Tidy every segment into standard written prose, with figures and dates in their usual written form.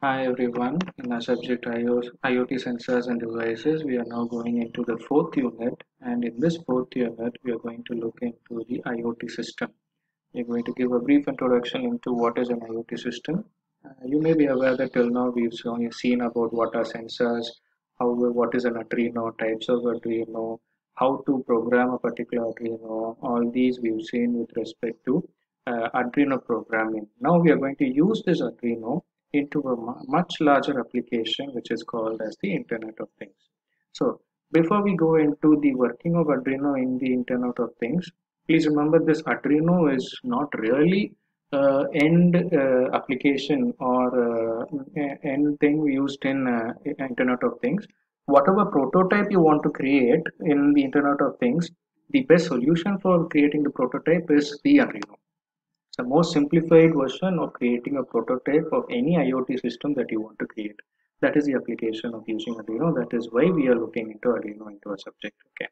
Hi everyone, in our subject IoT sensors and devices, we are now going into the fourth unit, and in this fourth unit, we are going to look into the IoT system. We are going to give a brief introduction into what is an IoT system. You may be aware that till now we've only seen about what are sensors, what is an Arduino, types of Arduino, how to program a particular Arduino. All these we've seen with respect to Arduino programming. Now we are going to use this Arduino into a much larger application which is called as the Internet of Things. So before we go into the working of Arduino in the Internet of Things, please remember this Arduino is not really end application or end thing used in Internet of Things. Whatever prototype you want to create in the Internet of Things, the best solution for creating the prototype is the Arduino. It's the most simplified version of creating a prototype of any IoT system that you want to create. That is the application of using Arduino. That is why we are looking into Arduino into a subject. Okay.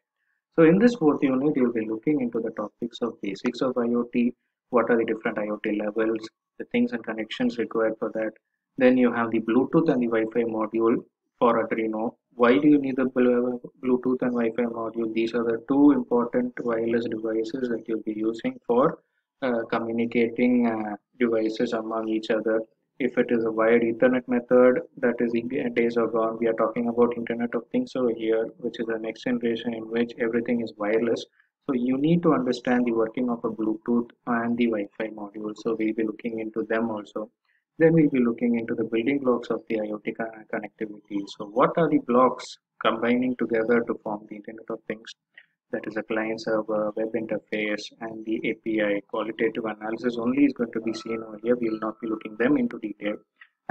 So in this fourth unit, you'll be looking into the topics of basics of IoT, what are the different IoT levels, the things and connections required for that. Then you have the Bluetooth and the Wi-Fi module for Arduino. Why do you need the Bluetooth and Wi-Fi module? These are the two important wireless devices that you'll be using for communicating devices among each other. If it is a wired Ethernet method, that is the days are gone. We are talking about Internet of Things over here, which is the next generation in which everything is wireless. So you need to understand the working of a Bluetooth and the Wi-Fi module. So we'll be looking into them also. Then we'll be looking into the building blocks of the IoT connectivity. So what are the blocks combining together to form the Internet of Things? That is a client server, web interface, and the API. Qualitative analysis only is going to be seen over here. We will not be looking them into detail.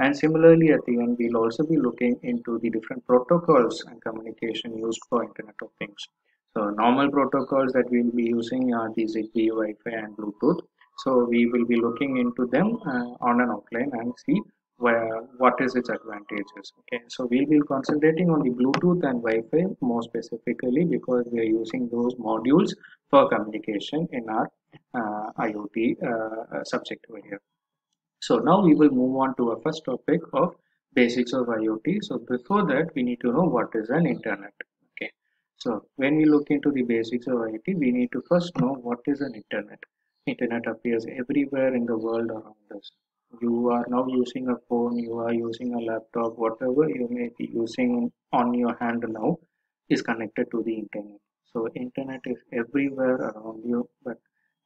And similarly, at the end, we'll also be looking into the different protocols and communication used for Internet of Things. So normal protocols that we'll be using are the Zigbee, Wi-Fi, and Bluetooth. So we will be looking into them on an outline and see what is its advantages. Okay, so we'll be concentrating on the Bluetooth and Wi-Fi more specifically because we are using those modules for communication in our IoT subject over here. So now we will move on to our first topic of basics of IoT. So before that, we need to know what is an internet. Okay. So when we look into the basics of IoT, we need to first know what is an internet. Internet appears everywhere in the world around us. You are now using a phone, you are using a laptop, whatever you may be using on your hand now is connected to the internet. So internet is everywhere around you, but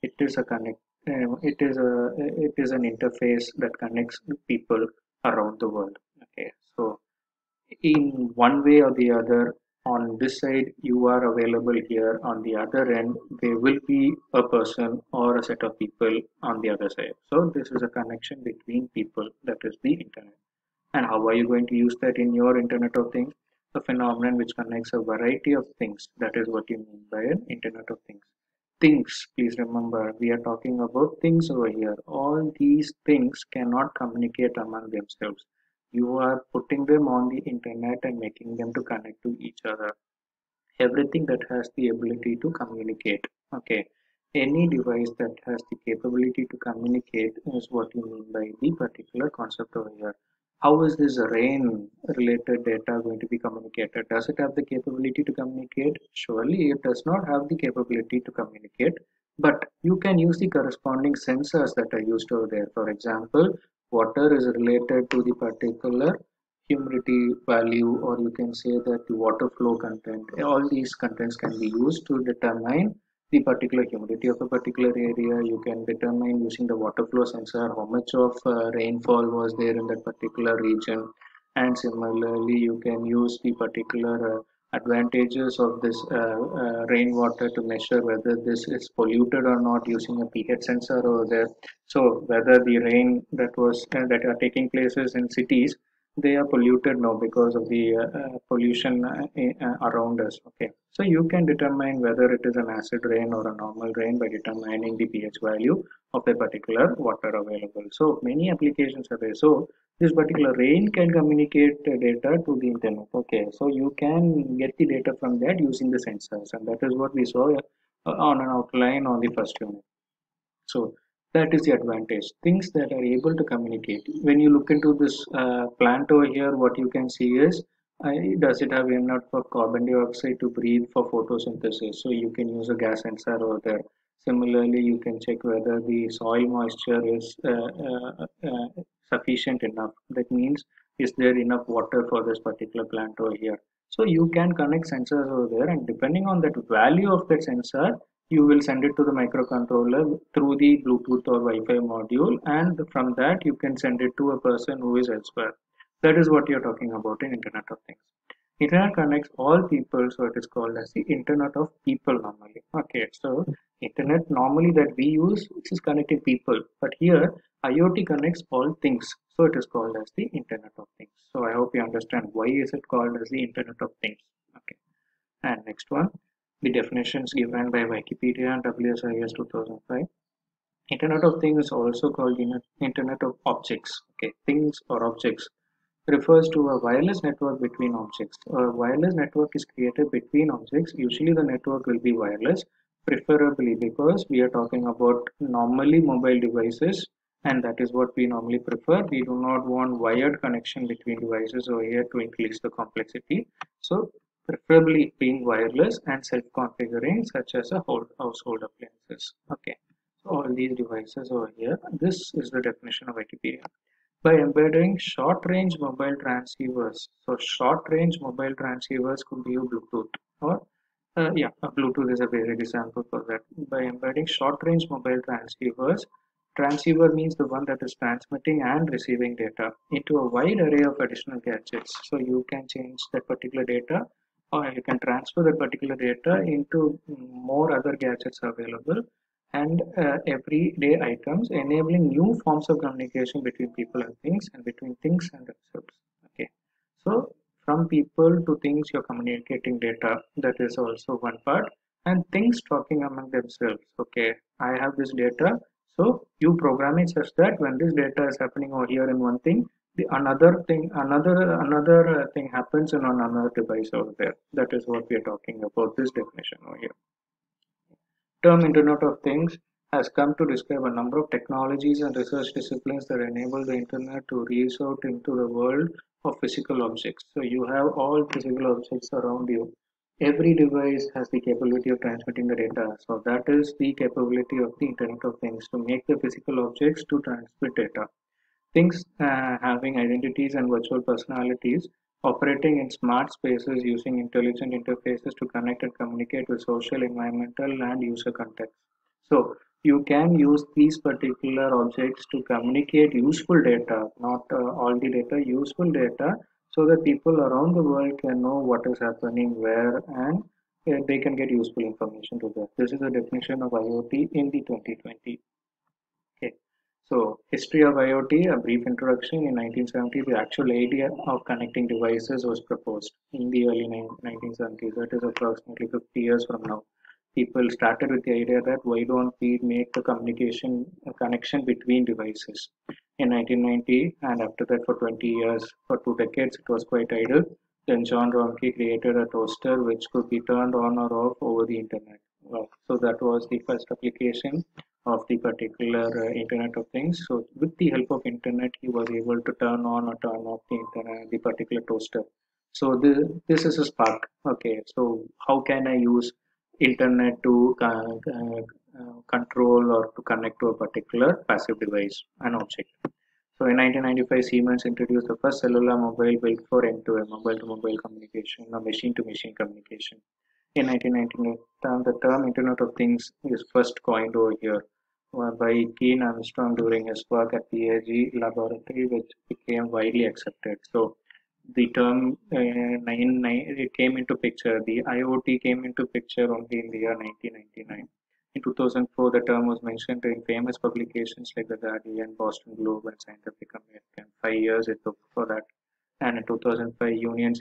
it is a connect it is an interface that connects people around the world. Okay, so in one way or the other, on this side you are available here, on the other end there will be a person or a set of people on the other side. So this is a connection between people, that is the internet. And how are you going to use that in your Internet of Things? A phenomenon which connects a variety of things. That is what you mean by an Internet of Things. Things, please remember, we are talking about things over here. All these things cannot communicate among themselves. You are putting them on the internet and making them to connect to each other. Everything that has the ability to communicate. Okay, any device that has the capability to communicate is what you mean by the particular concept over here. How is this rain related data going to be communicated? Does it have the capability to communicate? Surely it does not have the capability to communicate, but you can use the corresponding sensors that are used over there. For example, water is related to the particular humidity value, or you can say that the water flow content. All these contents can be used to determine the particular humidity of a particular area. You can determine using the water flow sensor how much of rainfall was there in that particular region, and similarly you can use the particular advantages of this rainwater to measure whether this is polluted or not using a pH sensor over there. So whether the rain that are taking places in cities, they are polluted now because of the pollution around us. Okay, so you can determine whether it is an acid rain or a normal rain by determining the pH value of a particular water available. So many applications are there. So this particular rain can communicate data to the internet. Okay, so you can get the data from that using the sensors, and that is what we saw on an outline on the first unit. So That is the advantage. Things that are able to communicate. When you look into this plant over here, what you can see is, does it have enough of carbon dioxide to breathe for photosynthesis? So you can use a gas sensor over there. Similarly, you can check whether the soil moisture is sufficient enough. That means, is there enough water for this particular plant over here? So you can connect sensors over there, and depending on that value of that sensor, you will send it to the microcontroller through the Bluetooth or Wi-Fi module, and from that you can send it to a person who is elsewhere. That is what you're talking about in Internet of Things. Internet connects all people, so it is called as the Internet of People normally. Okay, so Internet normally that we use, it is connecting people, but here IoT connects all things, so it is called as the Internet of Things. So I hope you understand why is it called as the Internet of Things. Okay, and next one, the definitions given by Wikipedia and WSIS 2005. Internet of Things is also called Internet of Objects. Okay, things or objects refers to a wireless network between objects. A wireless network is created between objects. Usually the network will be wireless, preferably because we are talking about normally mobile devices, and that is what we normally prefer. We do not want wired connection between devices over here to increase the complexity. So preferably being wireless and self-configuring, such as a whole household appliances. Okay, so all these devices over here. This is the definition of Wikipedia. By embedding short-range mobile transceivers. So short-range mobile transceivers could be a Bluetooth, or a Bluetooth is a basic example for that. By embedding short-range mobile transceivers, transceiver means the one that is transmitting and receiving data into a wide array of additional gadgets. So you can change that particular data, or you can transfer that particular data into more other gadgets available, and everyday items, enabling new forms of communication between people and things, and between things and themselves. Okay, so from people to things, you're communicating data. That is also one part, and things talking among themselves. Okay, I have this data, so you program it such that when this data is happening over here in one thing, the another thing happens in on another device over there. That is what we are talking about. This definition over here. Term Internet of Things has come to describe a number of technologies and research disciplines that enable the Internet to reach out into the world of physical objects. So you have all physical objects around you. Every device has the capability of transmitting the data. So that is the capability of the Internet of Things, to make the physical objects to transmit data. Things having identities and virtual personalities, operating in smart spaces using intelligent interfaces to connect and communicate with social, environmental, and user contexts. So you can use these particular objects to communicate useful data, not all the data, useful data, so that people around the world can know what is happening where, and they can get useful information to that. This is the definition of IoT in the 2020. Okay. So, history of IoT, a brief introduction. In 1970, the actual idea of connecting devices was proposed in the early 1970s. That is approximately 50 years from now. People started with the idea that why don't we make the communication a connection between devices. In 1990, and after that for 20 years, for 2 decades, it was quite idle. Then John Romke created a toaster which could be turned on or off over the internet. So that was the first application of the particular Internet of Things. So with the help of internet, he was able to turn on or turn off the internet, the particular toaster. So this is a spark. Okay, so how can I use internet to control or to connect to a particular passive device, an object? So in 1995, Siemens introduced the first cellular mobile built for end-to-end mobile-to-mobile communication or machine-to-machine communication. In 1999, the term Internet of Things is first coined over here by Keen Armstrong during his work at PAG laboratory, which became widely accepted. So the term it came into picture. The IoT came into picture only in the year 1999. In 2004, the term was mentioned in famous publications like The Guardian, Boston Globe, and Scientific American. 5 years it took for that. And in 2005, UN's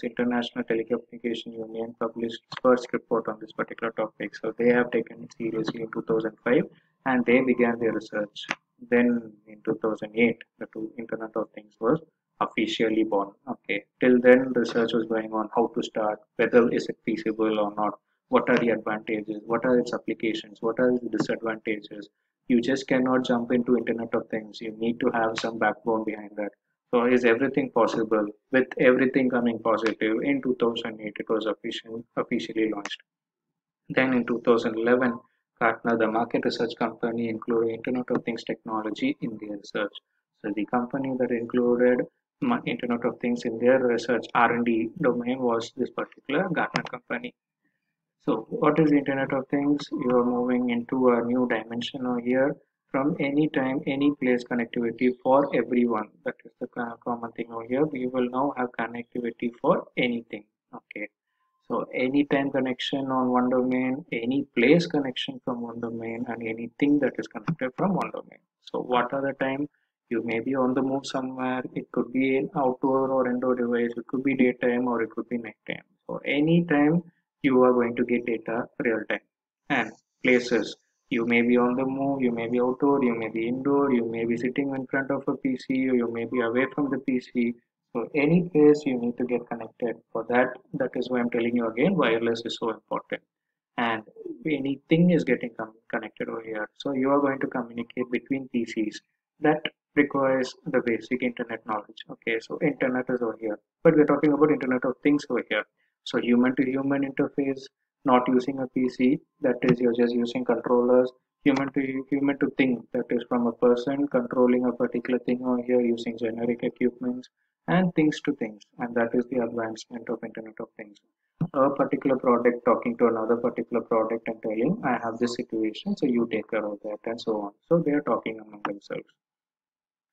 International Telecommunication Union published its first report on this particular topic. So they have taken it seriously in 2005, and they began their research. Then in 2008, the Internet of Things was officially born. Okay, till then research was going on how to start, whether is it feasible or not, what are the advantages, what are its applications, what are the disadvantages, You just cannot jump into Internet of Things. You need to have some backbone behind that. So is everything possible? With everything coming positive, in 2008 it was officially launched. Then in 2011, Gartner, the market research company, included Internet of Things technology in their research. So the company that included Internet of Things in their research R&D domain was this particular Gartner company. So what is the Internet of Things? You are moving into a new dimension over here from any time, any place connectivity for everyone. That is the common thing over here. We will now have connectivity for anything. Okay. So anytime connection on one domain, any place connection from one domain, and anything that is connected from one domain. So what are the time? You may be on the move somewhere. It could be an outdoor or indoor device. It could be daytime or it could be nighttime. So anytime you are going to get data real time. And places. You may be on the move. You may be outdoor. You may be indoor. You may be sitting in front of a PC. Or you may be away from the PC. So any place you need to get connected. For that, that is why I'm telling you again, wireless is so important. And anything is getting connected over here. So you are going to communicate between PCs. That requires the basic internet knowledge. Okay, so internet is over here. But we're talking about Internet of Things over here. So human to human interface, not using a PC, that is you're just using controllers. Human to thing, that is from a person controlling a particular thing over here using generic equipments, and things to things, and that is the advancement of Internet of Things. A particular product talking to another particular product and telling, I have this situation, so you take care of that, and so on. So they are talking among themselves.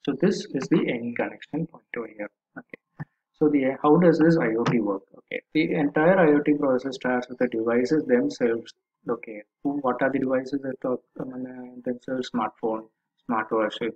So this is the any connection point over here. Okay. So the how does this IoT work? Okay, the entire IoT process starts with the devices themselves. Okay, what are the devices that talk among themselves? Smartphone, smartwatches,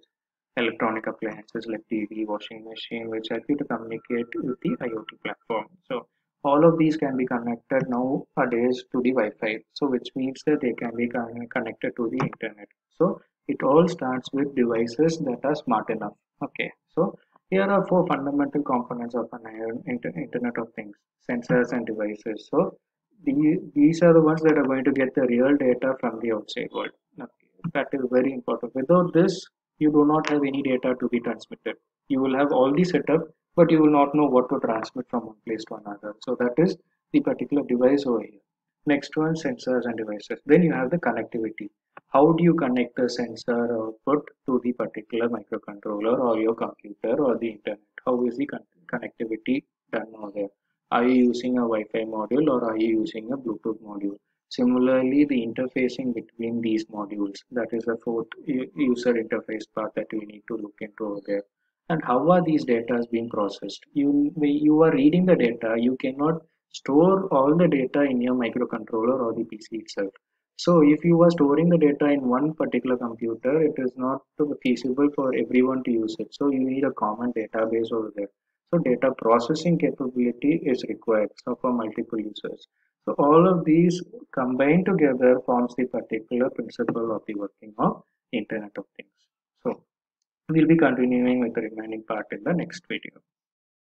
electronic appliances like TV, washing machine, which help you to communicate with the IoT platform. So all of these can be connected nowadays to the Wi-Fi. So which means that they can be connected to the internet. So it all starts with devices that are smart enough. Okay, so here are four fundamental components of an Internet of Things: sensors and devices. So these are the ones that are going to get the real data from the outside world. Okay, that is very important. Without this, you do not have any data to be transmitted. You will have all the setup, but you will not know what to transmit from one place to another. So that is the particular device over here. Next one, sensors and devices. Then you have the connectivity. How do you connect the sensor output to the particular microcontroller or your computer or the internet? How is the connectivity done over there? Are you using a Wi-Fi module or are you using a Bluetooth module? Similarly, the interfacing between these modules, that is the fourth user interface part that we need to look into over there. And how are these data being processed? You are reading the data, you cannot store all the data in your microcontroller or the PC itself. So if you are storing the data in one particular computer, it is not feasible for everyone to use it. So you need a common database over there. So data processing capability is required for multiple users. So all of these combined together forms the particular principle of the working of Internet of Things. So we'll be continuing with the remaining part in the next video.